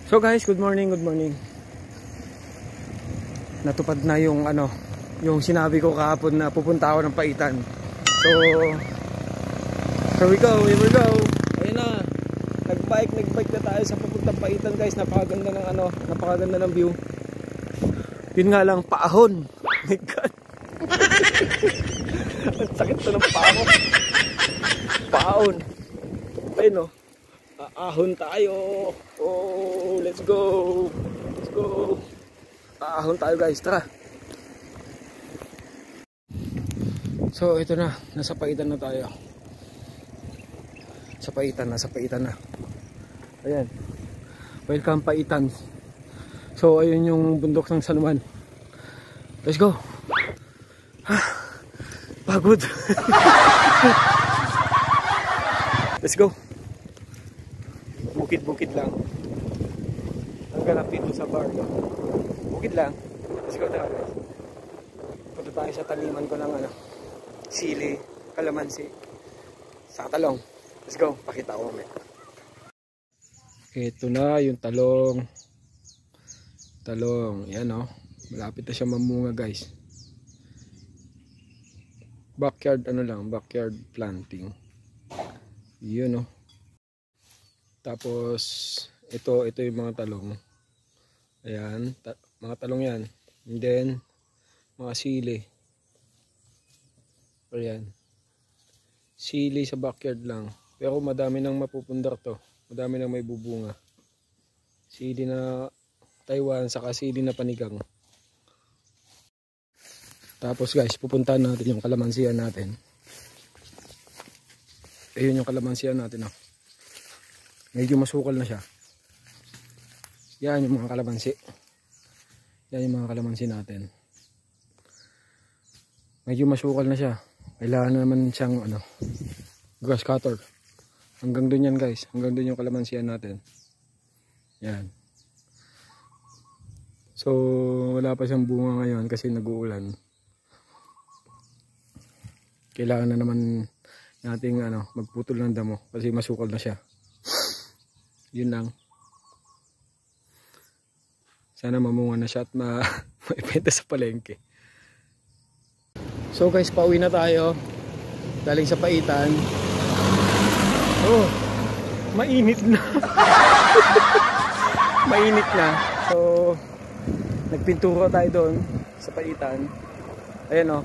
So guys, good morning, good morning. Natupad na yung yung sinabi ko kahapon na pupunta ako ng Paitan. So, here we go. Ayun na. Nagbike na tayo sa papuntang Paitan, guys. Napakaganda ng napakaganda ng view. Yun nga lang, paahon. Oh my God. Ang sakit to ng paahon. Paahon. Ayun o. Aahon tayo. Oh, let's go. Let's go. Aahon tayo, guys. Tara. So, ito na. Nasa Paitan na tayo. Nasa Paitan na. Ayan. Welcome, Paitan. So, ayun yung bundok ng San Juan. Let's go. Pagod. Let's go. Bukid-bukid lang. Hanggang dito sa bar. Bukid lang. Let's go tayo. Punta tayo sa taniman ko ng sili, kalamansi, sa talong. Let's go. Pakita ko mamaya. Ito na yung talong. Yan o. Malapit na siya mamunga, guys. Backyard backyard planting. Yun o. Tapos ito yung mga talong. Ayan, mga talong yan. And then mga sili. Ayan. Sili sa backyard lang. Pero madami nang mapupundar to. Madami nang may bubunga. Sili na Taiwan saka sili na panigang. Tapos guys, pupuntahan natin yung kalamansian natin. Ayun yung kalamansian natin. Medyo masukal na siya. Yan yung mga kalamansi. Yan yung mga kalamansi natin. Medyo masukal na siya. Kailangan na naman siyang grass cutter. Hanggang dun yan, guys. Hanggang dun yung kalamansian natin. Yan. So wala pa siyang bunga ngayon kasi nag-uulan. Kailangan na naman nating magputol ng damo kasi masukal na siya. Yun lang. Sana mamunga na siya at maipenta sa palengke. So guys, pauwi na tayo. Galing sa Paitan. Oh, mainit na. Mainit na. So, nagpintura tayo doon sa Paitan. Ayan o.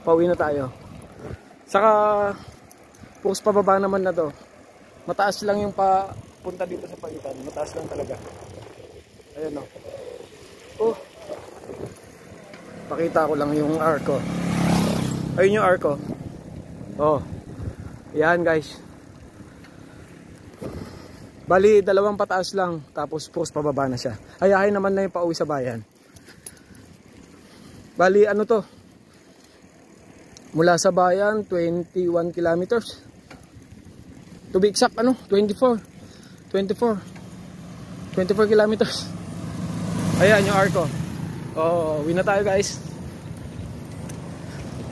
Pauwi na tayo. Saka, puros pababa naman na to. Mataas lang yung punta dito sa Paitan. Mataas lang talaga. Ayan o. Oh. Pakita ko lang yung arko. Ayun yung arko. Oh. Ayan guys. Bali, dalawang pataas lang. Tapos puros pababa na siya. Ayahin naman na yung pauwi sa bayan. Bali, to? Mula sa bayan, 21 kilometers. To be exact, 24 kilometers. Ayan yung arko. Oh, uwi na tayo guys.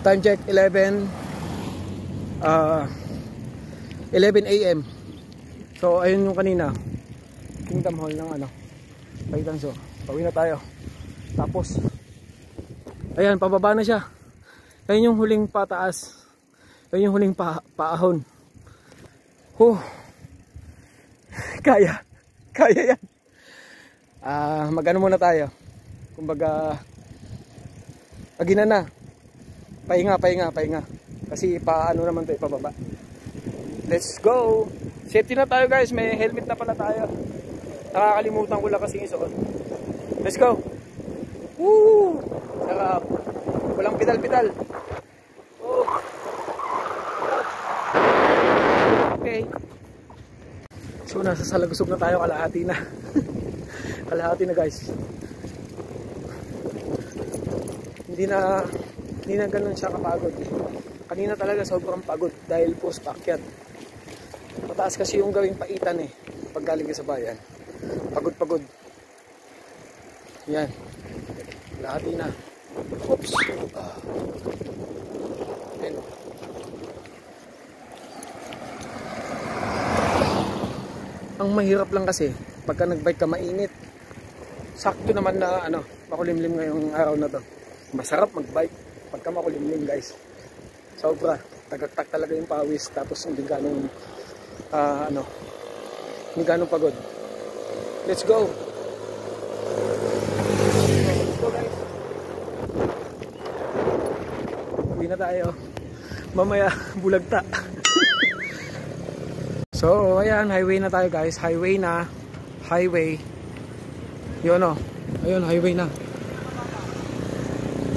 Time check 11 AM. So ayun yung kanina Kingdom Hall ng Paitan. So pauwi na tayo. Tapos ayan, pababa na siya. Ayun yung huling pataas. Ayun yung huling paahon. Kaya yan. Magano muna tayo. Kumbaga pagina na. Pahinga. Kasi paano naman 'to ipababa. Let's go. Safety na tayo guys. May helmet na pala tayo. Nakakalimutan ko lang kasi isuot. Let's go. Woo! Sarap. Walang pedal. Oh. Okay. So nasa Salagusog na tayo. Kalahati na. Kalahati na guys. Hindi na ganun siya kapagod. Kanina talaga sobrang pagod dahil post-pakyat. Mataas kasi yung gawing Paitan pag galing ka sa bayan. Pagod. Yan. Lahati na. Oops. Ayan. Ang mahirap lang kasi pagka nagbike ka mainit. Sakto naman na ano, makulimlim ngayong araw na to. Masarap magbike pagka makulimlim guys. Sobra, tagaktak talaga yung pawis, tapos hindi ganong hindi ganong pagod. Let's go! Let's go guys! Uwi na tayo. Mamaya bulagta. So ayan, highway na tayo guys. Highway na. Highway. Yun o. Ayun, highway na.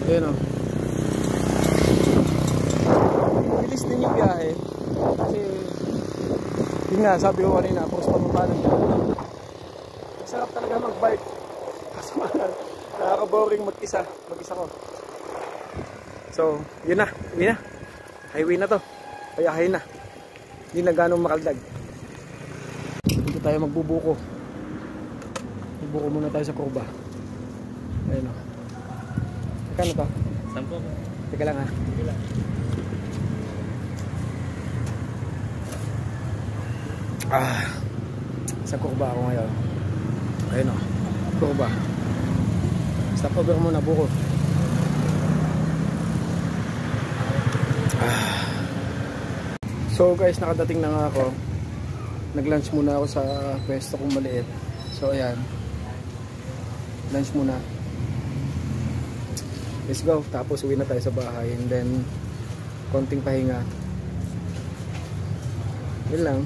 Ayun o. Bilis din yung biyahe. Kasi yun nga, sabi ko kanina, post pa mababa ng biyahe. Masarap talaga mag-bike. Kaso nakaka-boring mag-isa. Mag-isa ko. So, yun na. Yun na. Highway na to. Payahay na. Hindi na ganong makaldag. Dito tayo magbubuko. Bubuko muna tayo sa kurba. Ayun o. Kano to? 10. Teka lang ha. Teka lang. Sa kurba ako ngayon. Ayun o. Kurba. Stop over muna, buko. So guys, nakadating na nga ako. Nag-lunch muna ako sa pwesto kong maliit. So ayan. Lunch muna. Let's go. Tapos uwi na tayo sa bahay. And then konting pahinga. Yun lang.